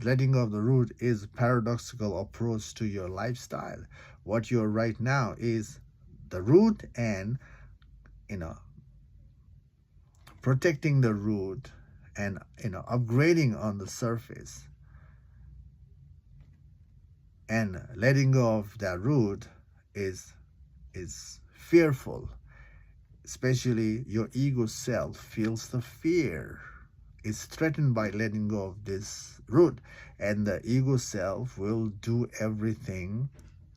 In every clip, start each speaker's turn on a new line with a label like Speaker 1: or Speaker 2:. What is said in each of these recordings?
Speaker 1: letting go of the root is a paradoxical approach to your lifestyle. What you're right now is the root, and protecting the root and upgrading on the surface, and letting go of that root is fearful. Especially your ego self feels the fear, is threatened by letting go of this root, and the ego self will do everything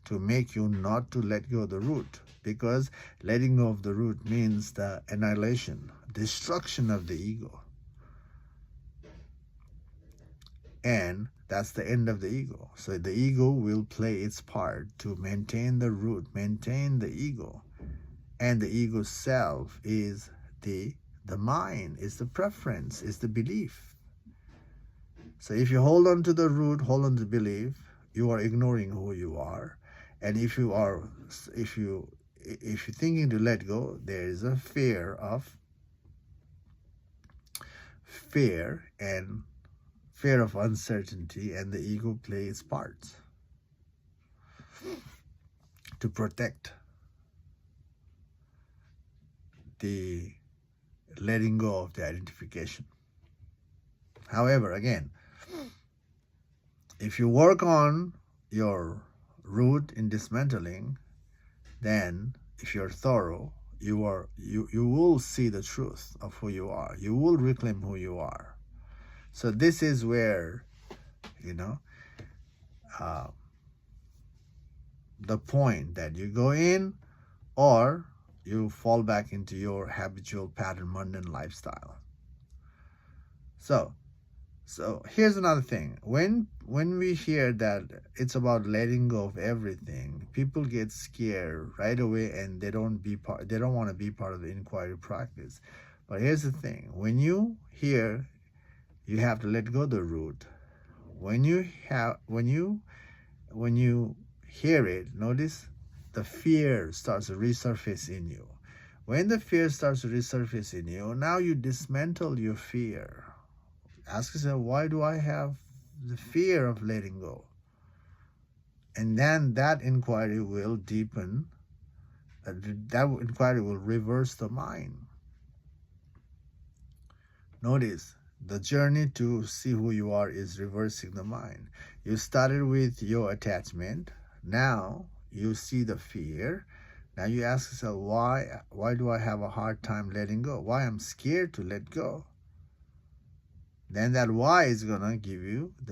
Speaker 1: to make you not to let go of the root, because letting go of the root means the annihilation, destruction of the ego, and that's the end of the ego. So the ego will play its part to maintain the root, maintain the ego, and the ego self is the mind, is the preference, is the belief. So if you hold on to the root, hold on to belief, you are ignoring who you are. And if you're thinking to let go, there is a fear of uncertainty, and the ego plays parts to protect the letting go of the identification. However, again, if you work on your root in dismantling, then if you're thorough, you will see the truth of who you are. You will reclaim who you are. So this is where the point that you go in, or you fall back into your habitual pattern, mundane lifestyle. So here's another thing. When we hear that it's about letting go of everything, people get scared right away, and they don't want to be part of the inquiry practice. But here's the thing: when you hear you have to let go of the root, when you hear it, notice the fear starts to resurface in you. When the fear starts to resurface in you, now you dismantle your fear. Ask yourself, why do I have the fear of letting go? And then that inquiry will deepen. That inquiry will reverse the mind. Notice, the journey to see who you are is reversing the mind. You started with your attachment. Now you see the fear. Now you ask yourself, why do I have a hard time letting go? Why I'm scared to let go? Then that why is going to give you the